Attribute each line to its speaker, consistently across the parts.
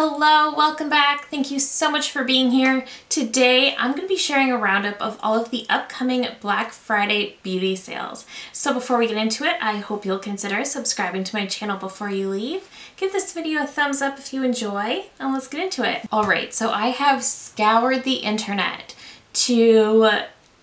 Speaker 1: Hello, welcome back. Thank you so much for being here. Today, I'm going to be sharing a roundup of all of the upcoming Black Friday beauty sales. So before we get into it, I hope you'll consider subscribing to my channel before you leave. Give this video a thumbs up if you enjoy, and let's get into it. Alright, so I have scoured the internet to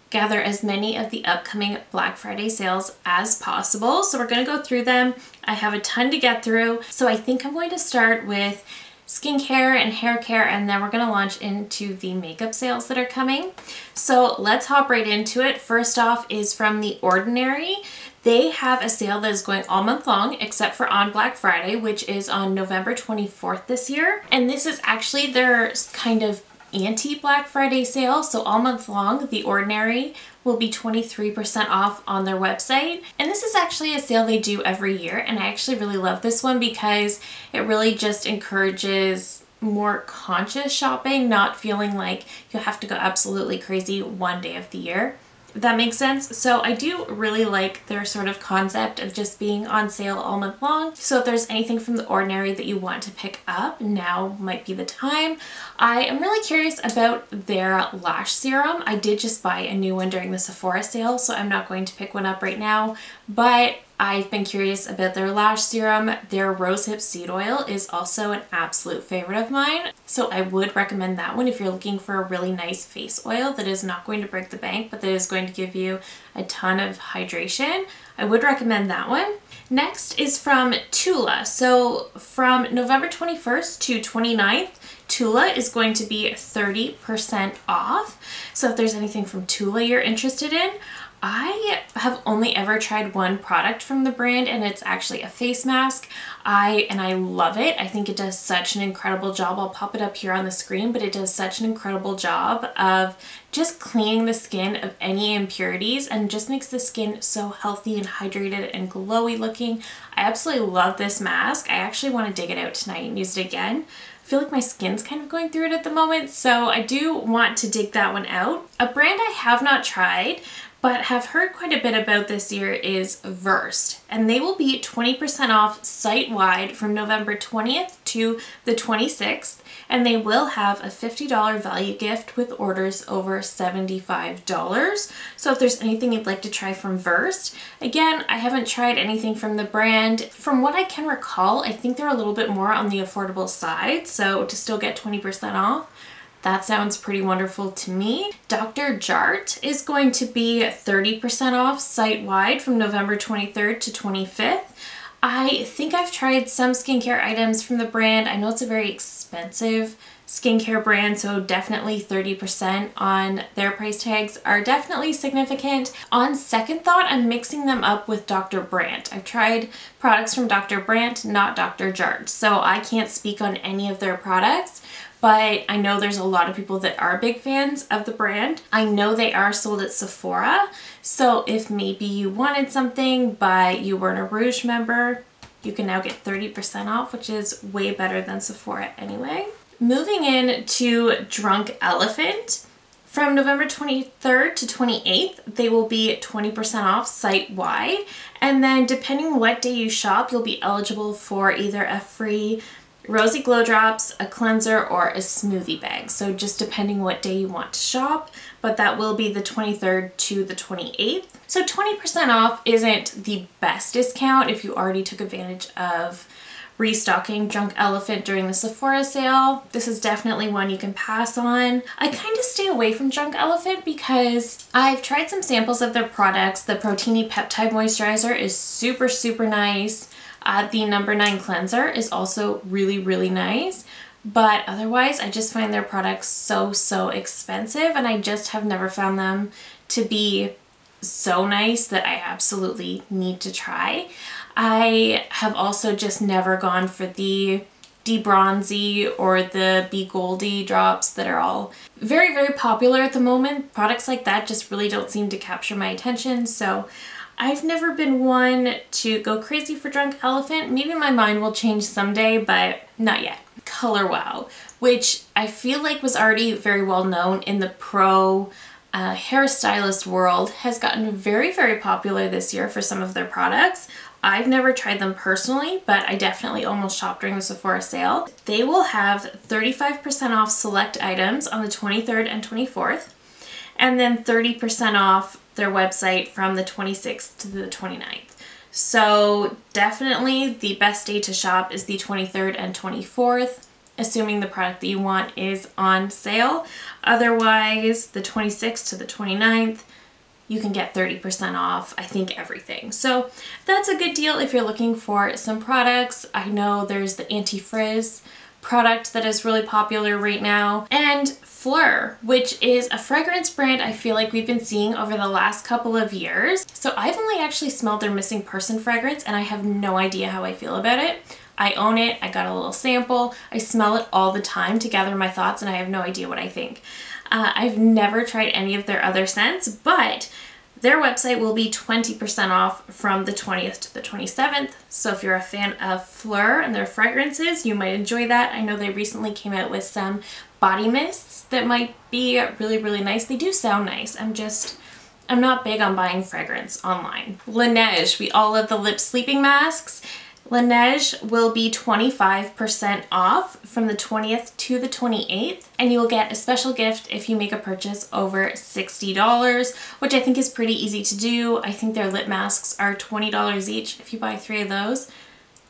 Speaker 1: gather as many of the upcoming Black Friday sales as possible. So we're going to go through them. I have a ton to get through. So I think I'm going to start with skincare and hair care, and then we're going to launch into the makeup sales that are coming. So let's hop right into it. First off is from The Ordinary. They have a sale that is going all month long except for on Black Friday, which is on November 24th this year. And this is actually their kind of anti-Black Friday sale. So all month long, The Ordinary will be 23% off on their website. And this is actually a sale they do every year. And I actually really love this one because it really just encourages more conscious shopping, not feeling like you have to go absolutely crazy one day of the year. If that makes sense. So I do really like their sort of concept of just being on sale all month long. So if there's anything from The Ordinary that you want to pick up, now might be the time. I am really curious about their lash serum. I did just buy a new one during the Sephora sale, so I'm not going to pick one up right now, but I've been curious about their lash serum. Their rosehip seed oil is also an absolute favorite of mine, so I would recommend that one if you're looking for a really nice face oil that is not going to break the bank, but that is going to give you a ton of hydration. I would recommend that one. Next is from Tula. So from November 21st to 29th, Tula is going to be 30% off. So if there's anything from Tula you're interested in, I have only ever tried one product from the brand, and it's actually a face mask. I love it. I think it does such an incredible job. I'll pop it up here on the screen, but it does such an incredible job of just cleaning the skin of any impurities and just makes the skin so healthy and hydrated and glowy looking. I absolutely love this mask. I actually want to dig it out tonight and use it again. I feel like my skin's kind of going through it at the moment, so I do want to dig that one out. A brand I have not tried but have heard quite a bit about this year is Versed, and they will be 20% off site-wide from November 20th to the 26th, and they will have a $50 value gift with orders over $75. So if there's anything you'd like to try from Versed, again, I haven't tried anything from the brand. From what I can recall, I think they're a little bit more on the affordable side, so to still get 20% off, that sounds pretty wonderful to me. Dr. Jart is going to be 30% off site-wide from November 23rd to 25th. I think I've tried some skincare items from the brand. I know it's a very expensive skincare brand, so definitely 30% on their price tags are definitely significant. On second thought, I'm mixing them up with Dr. Brandt. I've tried products from Dr. Brandt, not Dr. Jart, so I can't speak on any of their products. But I know there's a lot of people that are big fans of the brand. I know they are sold at Sephora, so if maybe you wanted something but you weren't a Rouge member, you can now get 30% off, which is way better than Sephora anyway. Moving in to Drunk Elephant. From November 23rd to 28th, they will be 20% off site-wide, and then depending what day you shop, you'll be eligible for either a free Rosy Glow Drops, a cleanser, or a smoothie bag. So just depending what day you want to shop, but that will be the 23rd to the 28th. So 20% off isn't the best discount if you already took advantage of restocking Drunk Elephant during the Sephora sale. This is definitely one you can pass on. I kind of stay away from Drunk Elephant because I've tried some samples of their products. The Protini Peptide Moisturizer is super, super nice. The No. 9 cleanser is also really, really nice, but otherwise I just find their products so expensive, and I just have never found them to be so nice that I absolutely need to try. I have also just never gone for the D-Bronzy or the Be Goldy drops that are all very, very popular at the moment. Products like that just really don't seem to capture my attention, so I've never been one to go crazy for Drunk Elephant. Maybe my mind will change someday, but not yet. Color Wow, which I feel like was already very well known in the pro hairstylist world, has gotten very, very popular this year for some of their products. I've never tried them personally, but I definitely almost shopped during the Sephora sale. They will have 35% off select items on the 23rd and 24th, and then 30% off their website from the 26th to the 29th. So definitely the best day to shop is the 23rd and 24th, assuming the product that you want is on sale. Otherwise, the 26th to the 29th, you can get 30% off, I think, everything. So that's a good deal if you're looking for some products. I know there's the anti-frizz product that is really popular right now, and Fleur, which is a fragrance brand I feel like we've been seeing over the last couple of years. So I've only actually smelled their Missing Person fragrance, and I have no idea how I feel about it. I own it, I got a little sample, I smell it all the time to gather my thoughts, and I have no idea what I think. I've never tried any of their other scents, but their website will be 20% off from the 20th to the 27th. So if you're a fan of Fleur and their fragrances, you might enjoy that. I know they recently came out with some body mists that might be really, really nice. They do sound nice. I'm not big on buying fragrance online. Laneige, we all love the lip sleeping masks. Laneige will be 25% off from the 20th to the 28th, and you will get a special gift if you make a purchase over $60, which I think is pretty easy to do. I think their lip masks are $20 each if you buy 3 of those.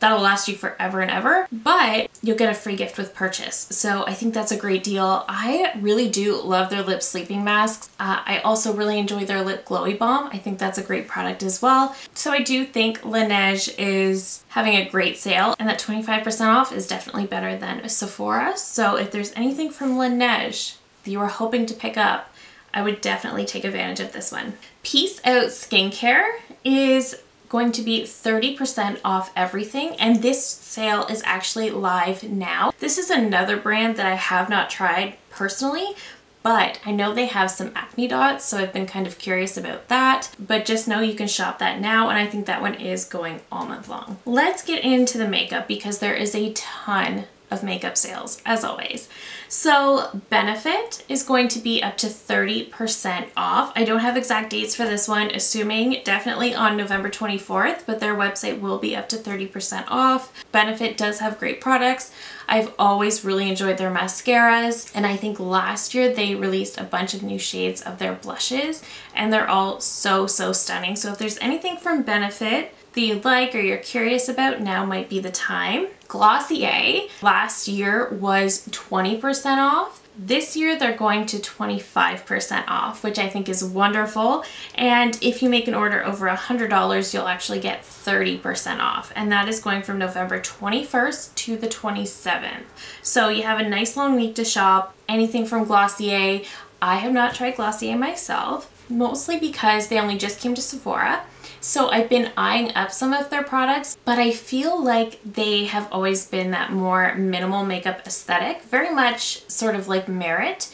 Speaker 1: That'll last you forever and ever, but you'll get a free gift with purchase. So I think that's a great deal. I really do love their lip sleeping masks. I also really enjoy their lip glowy balm. I think that's a great product as well. So I do think Laneige is having a great sale, and that 25% off is definitely better than Sephora. So if there's anything from Laneige that you are hoping to pick up, I would definitely take advantage of this one. Peace Out Skincare is going to be 30% off everything, and this sale is actually live now. This is another brand that I have not tried personally, but I know they have some acne dots, so I've been kind of curious about that. But just know you can shop that now, and I think that one is going all month long. Let's get into the makeup because there is a ton of makeup sales, as always. So Benefit is going to be up to 30% off. I don't have exact dates for this one, assuming definitely on November 24th, but their website will be up to 30% off. Benefit does have great products. I've always really enjoyed their mascaras, and I think last year they released a bunch of new shades of their blushes, and they're all so stunning. So if there's anything from Benefit that you like or you're curious about, now might be the time. Glossier last year was 20% off. This year they're going to 25% off, which I think is wonderful. And if you make an order over $100, you'll actually get 30% off. And that is going from November 21st to the 27th. So you have a nice long week to shop. Anything from Glossier. I have not tried Glossier myself, mostly because they only just came to Sephora. So I've been eyeing up some of their products, but I feel like they have always been that more minimal makeup aesthetic, very much sort of like Merit,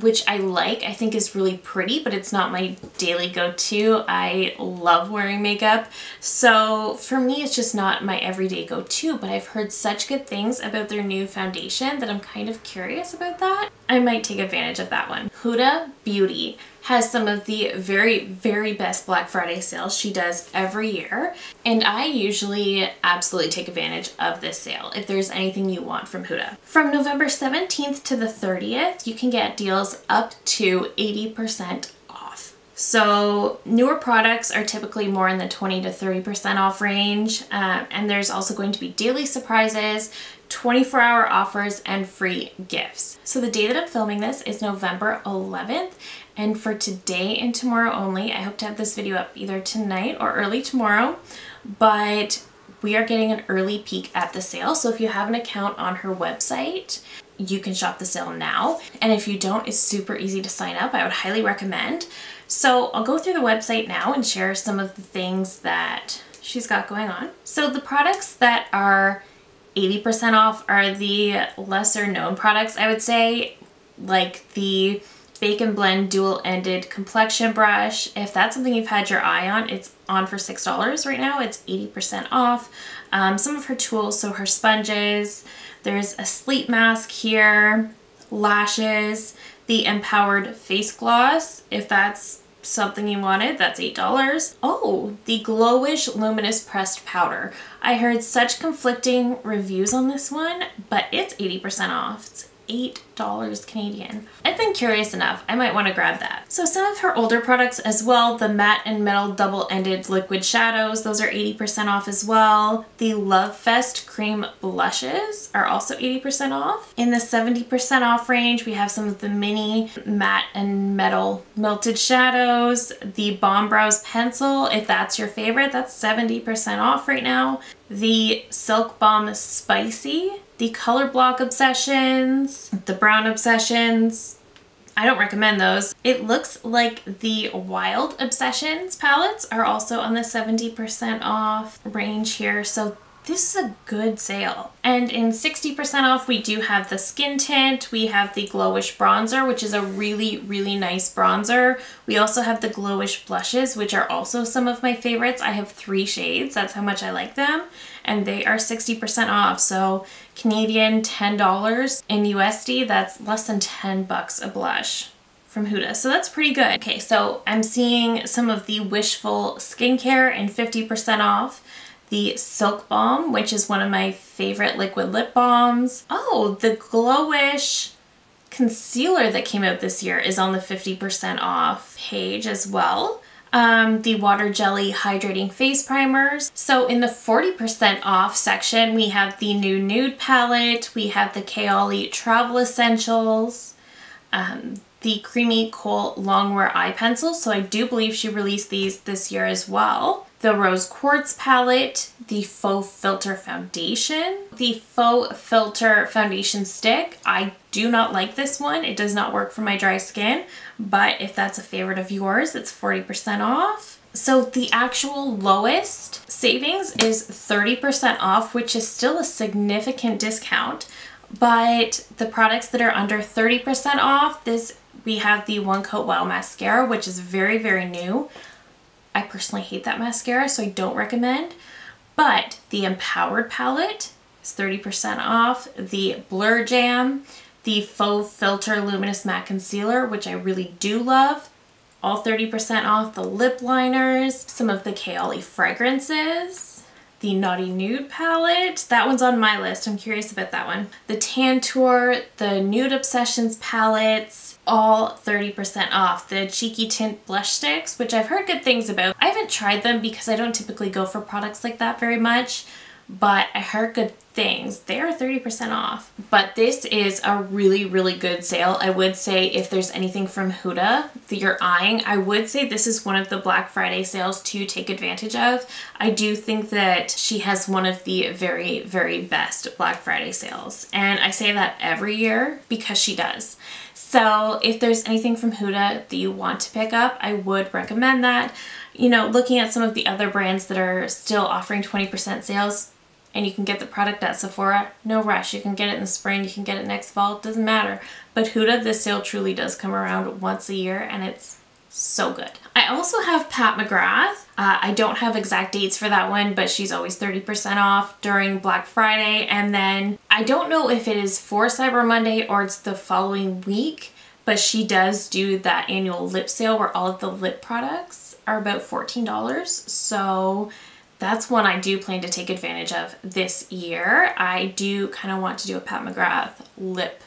Speaker 1: which I like. I think is really pretty, but it's not my daily go-to. I love wearing makeup, so for me it's just not my everyday go-to, but I've heard such good things about their new foundation that I'm kind of curious about that. I might take advantage of that one. Huda Beauty has some of the very best Black Friday sales she does every year, and I usually absolutely take advantage of this sale if there's anything you want from Huda. From November 17th to the 30th, you can get deals up to 80% off. So newer products are typically more in the 20 to 30% off range, and there's also going to be daily surprises, 24-hour offers, and free gifts. So the day that I'm filming this is November 11th, and for today and tomorrow only, I hope to have this video up either tonight or early tomorrow, but we are getting an early peek at the sale. So if you have an account on her website, you can shop the sale now. And if you don't, it's super easy to sign up. I would highly recommend. So I'll go through the website now and share some of the things that she's got going on. So the products that are 80% off are the lesser known products, I would say, like the Bake and Blend dual-ended complexion brush. If that's something you've had your eye on, it's on for $6 right now. It's 80% off. Some of her tools, so her sponges, there's a sleep mask here, lashes, the Empowered face gloss, if that's something you wanted, that's $8. Oh, the Glowish Luminous Pressed Powder. I heard such conflicting reviews on this one, but it's 80% off. It's $8 Canadian. I've been curious enough, I might want to grab that. So some of her older products as well, the Matte and Metal Double-Ended Liquid Shadows, those are 80% off as well. The Love Fest Cream Blushes are also 80% off. In the 70% off range, we have some of the mini Matte and Metal Melted Shadows. The Bomb Brows Pencil, if that's your favorite, that's 70% off right now. The Silk Balm Spicy, the Color Block Obsessions, the Brown Obsessions. I don't recommend those. It looks like the Wild Obsessions palettes are also on the 70% off range here, so this is a good sale. And in 60% off, we do have the Skin Tint. We have the Glowish Bronzer, which is a really, really nice bronzer. We also have the Glowish Blushes, which are also some of my favorites. I have 3 shades. That's how much I like them. And they are 60% off. So Canadian, $10. In USD, that's less than 10 bucks a blush from Huda. So that's pretty good. Okay, so I'm seeing some of the Wishful Skincare in 50% off. The Silk Balm, which is one of my favorite liquid lip balms. Oh, the Glowish concealer that came out this year is on the 50% off page as well. The Water Jelly Hydrating Face Primers. So in the 40% off section, we have the new Nude palette, we have the Kaoli Travel Essentials, the Creamy Kohl Longwear Eye Pencil. So I do believe she released these this year as well. The Rose Quartz palette, the Faux Filter foundation, the Faux Filter foundation stick. I do not like this one. It does not work for my dry skin, but if that's a favorite of yours, it's 40% off. So the actual lowest savings is 30% off, which is still a significant discount. But the products that are under 30% off, we have the One Coat Wow Mascara, which is very, very new. I personally hate that mascara, so I don't recommend. But the Empowered palette is 30% off. The Blur Jam, the Faux Filter Luminous Matte Concealer, which I really do love, all 30% off. The lip liners, some of the Kaoli fragrances, the Naughty Nude palette. That one's on my list. I'm curious about that one. The Tantour, the Nude Obsessions palettes, all 30% off. The Cheeky Tint blush sticks, which I've heard good things about. I haven't tried them because I don't typically go for products like that very much, but I heard good things. They are 30% off. But this is a really, really good sale. I would say if there's anything from Huda that you're eyeing, I would say this is one of the Black Friday sales to take advantage of. I do think that she has one of the very, very best Black Friday sales. And I say that every year because she does. So if there's anything from Huda that you want to pick up, I would recommend that. You know, looking at some of the other brands that are still offering 20% sales, and you can get the product at Sephora, no rush. You can get it in the spring, you can get it next fall, it doesn't matter. But Huda, this sale truly does come around once a year, and it's so good. I also have Pat McGrath. I don't have exact dates for that one, but she's always 30% off during Black Friday. And then I don't know if it is for Cyber Monday or it's the following week, but she does do that annual lip sale where all of the lip products are about $14. So that's one I do plan to take advantage of this year. I do kind of want to do a Pat McGrath lip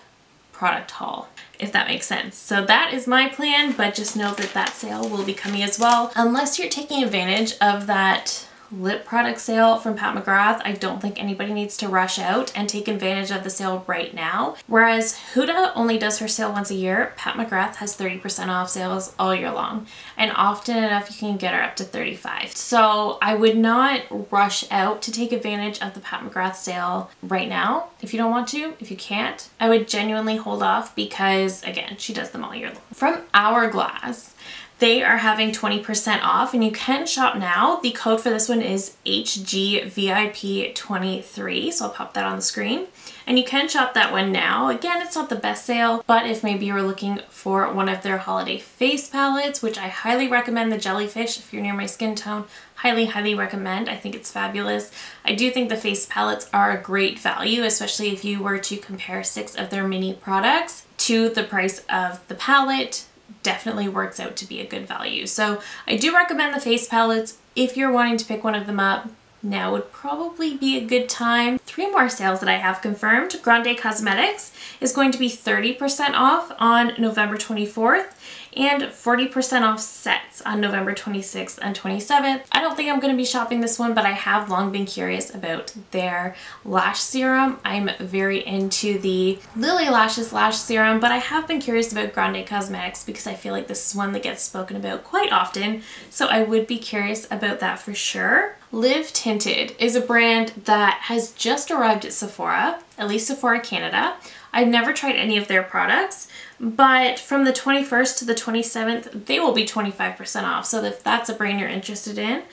Speaker 1: product haul, if that makes sense. So that is my plan, but just know that that sale will be coming as well. Unless you're taking advantage of that lip product sale from Pat McGrath, I don't think anybody needs to rush out and take advantage of the sale right now. Whereas Huda only does her sale once a year, Pat McGrath has 30% off sales all year long. And often enough, you can get her up to 35%. So I would not rush out to take advantage of the Pat McGrath sale right now. If you don't want to, if you can't, I would genuinely hold off because, again, she does them all year long. From Hourglass, they are having 20% off and you can shop now. The code for this one is HGVIP23, so I'll pop that on the screen. And you can shop that one now. Again, it's not the best sale, but if maybe you're looking for one of their holiday face palettes, which I highly recommend, the Jellyfish, if you're near my skin tone, highly, highly recommend. I think it's fabulous. I do think the face palettes are a great value, especially if you were to compare 6 of their mini products to the price of the palette. definitely works out to be a good value. So I do recommend the face palettes if you're wanting to pick one of them up. Now would probably be a good time. 3 more sales that I have confirmed. Grande Cosmetics is going to be 30% off on November 24th and 40% off sets on November 26th and 27th. I don't think I'm going to be shopping this one, but I have long been curious about their lash serum. I'm very into the Lily Lashes lash serum, but I have been curious about Grande Cosmetics because I feel like this is one that gets spoken about quite often, so I would be curious about that for sure. Live Tinted is a brand that has just arrived at Sephora, at least Sephora Canada. I've never tried any of their products, but from the 21st to the 27th, they will be 25% off. So if that's a brand you're interested in,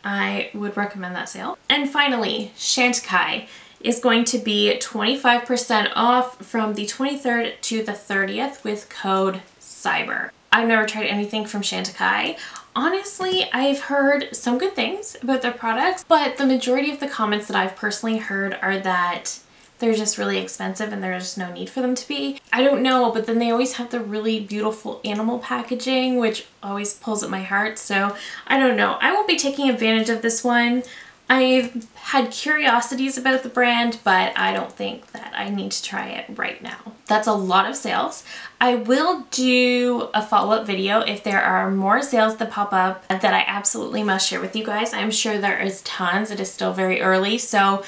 Speaker 1: I would recommend that sale. And finally, Chantecaille is going to be 25% off from the 23rd to the 30th with code CYBER. I've never tried anything from Chantecaille. Honestly, I've heard some good things about their products, but the majority of the comments that I've personally heard are that they're just really expensive and there's no need for them to be. I don't know, but then they always have the really beautiful animal packaging, which always pulls at my heart, so I don't know. I won't be taking advantage of this one. I've had curiosities about the brand, but I don't think that I need to try it right now. That's a lot of sales. I will do a follow-up video if there are more sales that pop up that I absolutely must share with you guys. I'm sure there is tons. It is still very early, so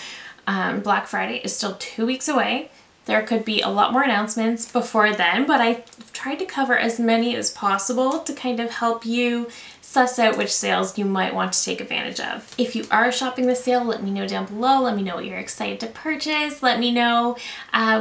Speaker 1: Black Friday is still 2 weeks away. There could be a lot more announcements before then, but I've tried to cover as many as possible to kind of help you suss out which sales you might want to take advantage of. If you are shopping the sale, let me know down below. Let me know what you're excited to purchase. Let me know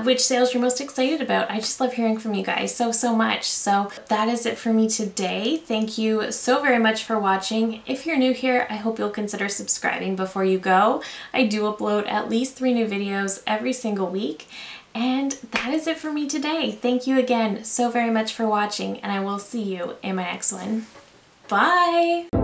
Speaker 1: which sales you're most excited about. I just love hearing from you guys so much. So that is it for me today. Thank you so very much for watching. If you're new here, I hope you'll consider subscribing before you go. I do upload at least 3 new videos every single week. And that is it for me today. Thank you again so very much for watching, and I will see you in my next one. Bye!